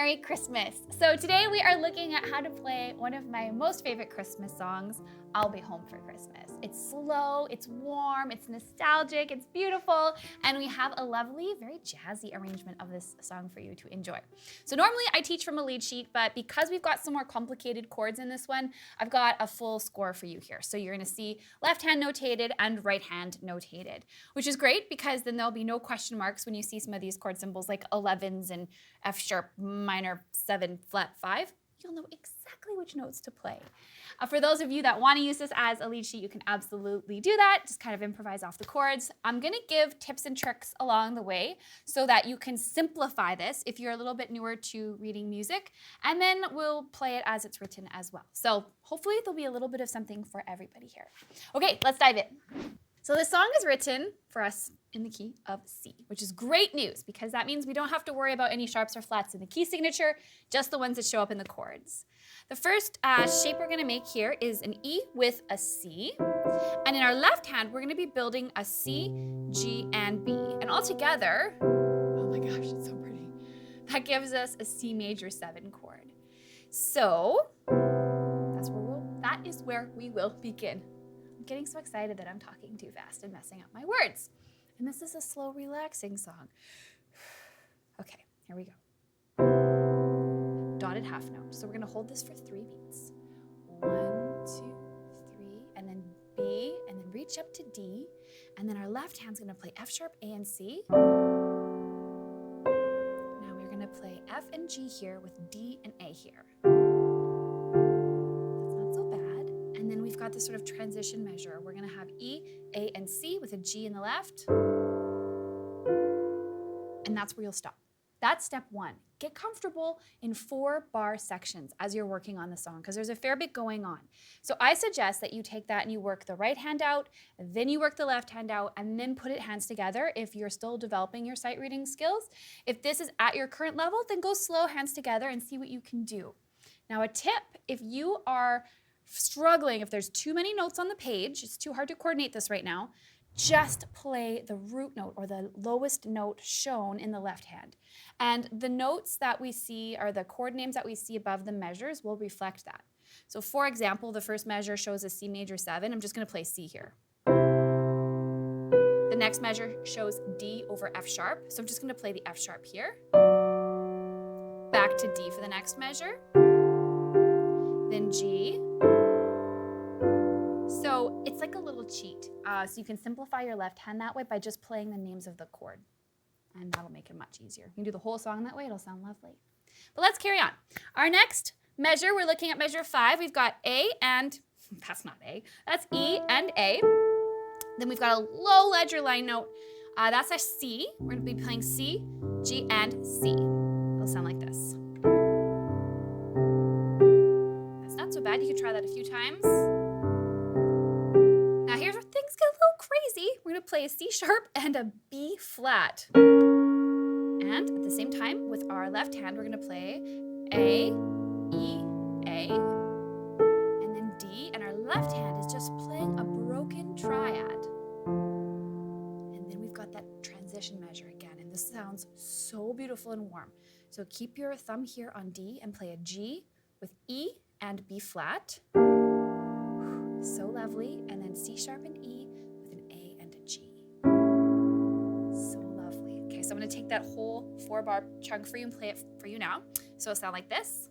Merry Christmas. So today we are looking at how to play one of my most favorite Christmas songs, I'll Be Home for Christmas. It's slow, it's warm, it's nostalgic, it's beautiful, and we have a lovely, very jazzy arrangement of this song for you to enjoy. So normally I teach from a lead sheet, but because we've got some more complicated chords in this one, I've got a full score for you here. So you're gonna see left hand notated and right hand notated, which is great because then there'll be no question marks when you see some of these chord symbols like 11s and F sharp minor 7 flat 5. You'll know exactly which notes to play. For those of you that want to use this as a lead sheet, you can absolutely do that. Just kind of improvise off the chords. I'm going to give tips and tricks along the way so that you can simplify this if you're a little bit newer to reading music, and then we'll play it as it's written as well. So hopefully there'll be a little bit of something for everybody here. Okay, let's dive in. So this song is written for us in the key of C, which is great news because that means we don't have to worry about any sharps or flats in the key signature, just the ones that show up in the chords. The first shape we're gonna make here is an E with a C. And in our left hand, we're gonna be building a C, G, and B. And all together, oh my gosh, it's so pretty. That gives us a C major 7 chord. So that is where we will begin. I'm getting so excited that I'm talking too fast and messing up my words. And this is a slow, relaxing song. Okay, here we go. Dotted half note. So we're gonna hold this for 3 beats. 1, 2, 3, and then B, and then reach up to D. And then our left hand's gonna play F sharp, A, and C. Now we're gonna play F and G here with D and A here. And then we've got this sort of transition measure. We're gonna have E, A, and C with a G in the left. And that's where you'll stop. That's step 1. Get comfortable in 4-bar sections as you're working on the song because there's a fair bit going on. So I suggest that you take that and you work the right hand out, then you work the left hand out, and then put it hands together if you're still developing your sight reading skills. If this is at your current level, then go slow hands together and see what you can do. Now a tip, if you are struggling, if there's too many notes on the page, it's too hard to coordinate this right now, just play the root note or the lowest note shown in the left hand. And the notes that we see, or the chord names that we see above the measures, will reflect that. So for example, the first measure shows a C major 7. I'm just going to play C here. The next measure shows D over F sharp. So I'm just going to play the F sharp here. Back to D for the next measure. Then G. So it's like a little cheat. So you can simplify your left hand that way by just playing the names of the chord. And that'll make it much easier. You can do the whole song that way, it'll sound lovely. But let's carry on. Our next measure, we're looking at measure 5. We've got A and, that's not A, that's E and A. Then we've got a low ledger line note. That's a C. We're gonna be playing C, G, and C. It'll sound like this. That's not so bad. You can try that a few times. Now here's where things get a little crazy. We're gonna play a C sharp and a B flat. And at the same time, with our left hand, we're gonna play A, E, A, and then D, and our left hand is just playing a broken triad. And then we've got that transition measure again, and this sounds so beautiful and warm. So keep your thumb here on D and play a G with E and B flat. So lovely. And then C sharp and E with an A and a G. So lovely. Okay, so I'm going to take that whole 4-bar chunk for you and play it for you now. So it'll sound like this.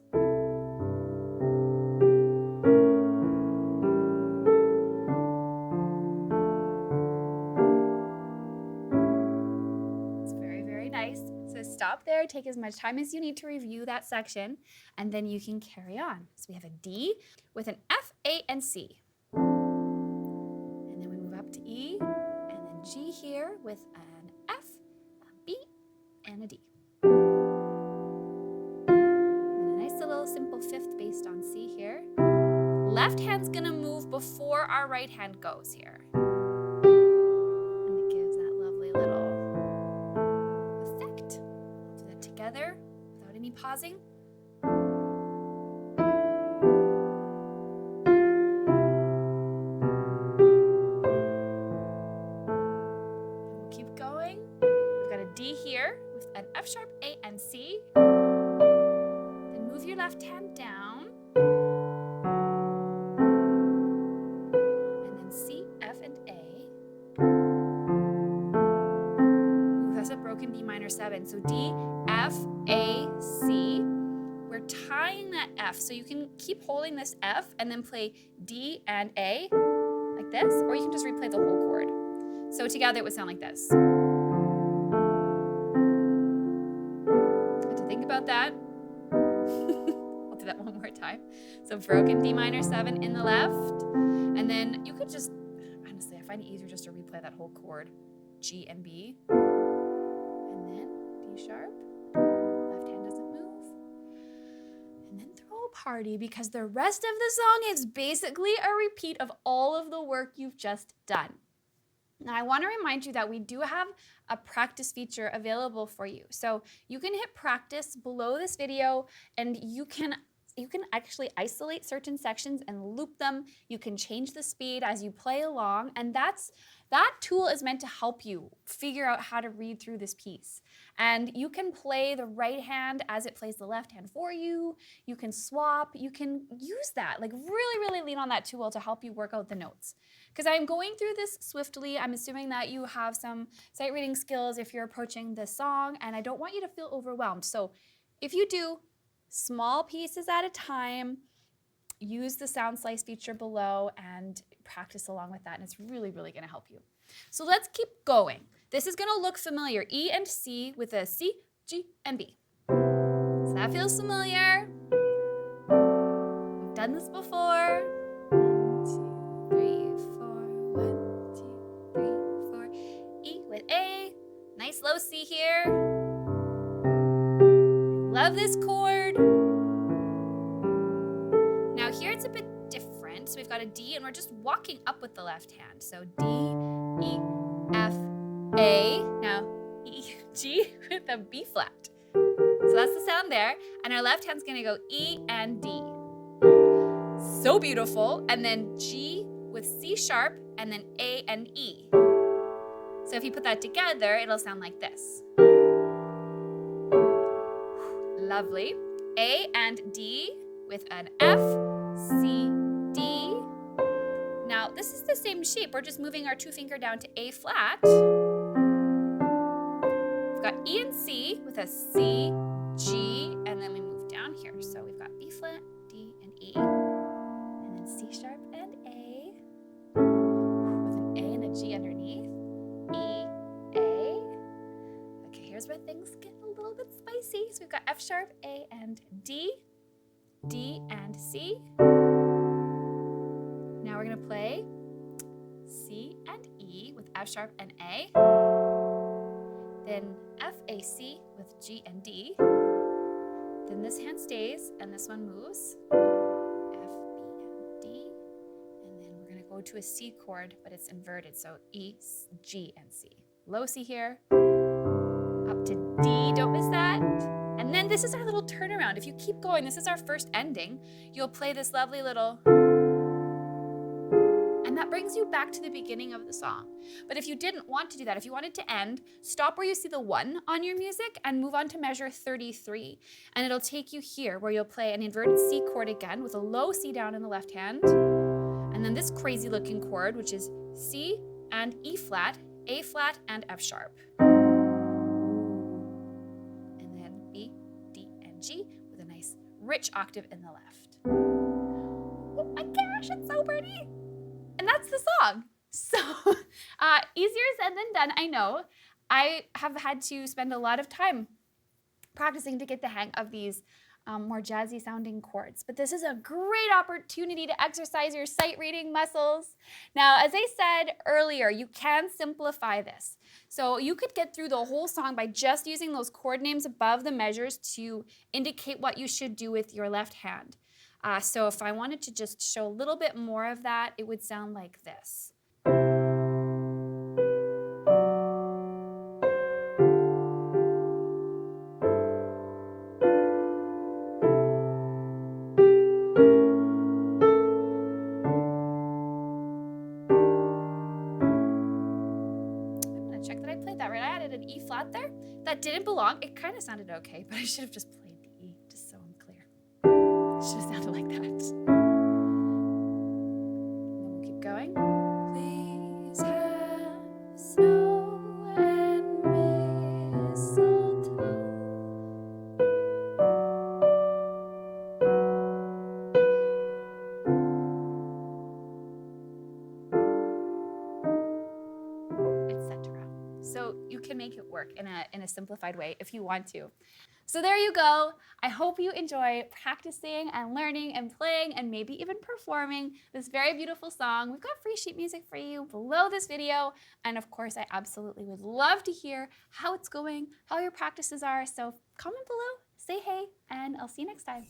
It's very, very nice. So stop there, take as much time as you need to review that section, and then you can carry on. So we have a D with an F, A, and C. To E, and then G here with an F, a B, and a D. And a nice little simple 5th based on C here. Left hand's gonna move before our right hand goes here. And it gives that lovely little effect. I'll do that together without any pausing. D here with an F sharp, A, and C. left hand down. And then C, F, and A. Ooh, that's a broken D minor 7. So D, F, A, C. We're tying that F. So you can keep holding this F and then play D and A like this, or you can just replay the whole chord. So together it would sound like this. Have to think about that. I'll do that one more time. So broken D minor 7 in the left, and then you could just, honestly, I find it easier just to replay that whole chord, G and B, and then D sharp, left hand doesn't move, and then throw a party because the rest of the song is basically a repeat of all of the work you've just done. Now, I want to remind you that we do have a practice feature available for you. So you can hit practice below this video, and you can actually isolate certain sections and loop them. You can change the speed as you play along, and that tool is meant to help you figure out how to read through this piece. And you can play the right hand as it plays the left hand for you. You can swap. You can use that. Like really lean on that tool to help you work out the notes. Because I'm going through this swiftly. I'm assuming that you have some sight reading skills if you're approaching this song, and I don't want you to feel overwhelmed. So if you do, small pieces at a time, use the sound slice feature below and practice along with that, and it's really going to help you. So let's keep going. This is going to look familiar. E and C with a C, G, and B. So that feels familiar. We've done this before. 1, 2, 3, 4. 1, 2, 3, 4. E with A. Nice low C here. Love this chord. Now here it's a bit different. So we've got a D and we're just walking up with the left hand. So D, E, F, A. Now E, G with a B flat. So that's the sound there. And our left hand's gonna go E and D. So beautiful. And then G with C sharp and then A and E. So if you put that together, it'll sound like this. Lovely. A and D with an F, C, D. Now this is the same shape. We're just moving our 2-finger down to A flat. We've got E and C with a C, G, and then we move down here. So we've got B flat, D, and E. And then C sharp and A with an A and a G underneath. E, A. Okay, here's where things get a little bit spicy. So we've got F sharp, A, and D, D, and C. Now we're gonna play C and E with F sharp and A. Then F, A, C with G and D. Then this hand stays and this one moves. F, B, and D. And then we're gonna go to a C chord, but it's inverted. So E, G, and C. Low C here. Up to D, don't miss that. And then this is our little turnaround. If you keep going, this is our first ending. You'll play this lovely little, and that brings you back to the beginning of the song. But if you didn't want to do that, if you wanted to end, stop where you see the 1 on your music and move on to measure 33. And it'll take you here where you'll play an inverted C chord again with a low C down in the left hand. And then this crazy looking chord, which is C and E flat, A flat, and F sharp. G with a nice rich octave in the left. Oh my gosh, it's so pretty. And that's the song. So easier said than done, I know. I have had to spend a lot of time practicing to get the hang of these more jazzy sounding chords. But this is a great opportunity to exercise your sight reading muscles. Now, as I said earlier, you can simplify this. So you could get through the whole song by just using those chord names above the measures to indicate what you should do with your left hand. So if I wanted to just show a little bit more of that, it would sound like this. An E flat there that didn't belong. It kind of sounded okay, but I should have just played the E, just so I'm clear. should have sounded like that. And then we'll keep going. Please have snow and mistletoe. Etc. So you can make it work in a simplified way if you want to. So there you go. I hope you enjoy practicing and learning and playing and maybe even performing this very beautiful song. We've got free sheet music for you below this video. And of course, I absolutely would love to hear how it's going, how your practices are. So comment below, say hey, and I'll see you next time.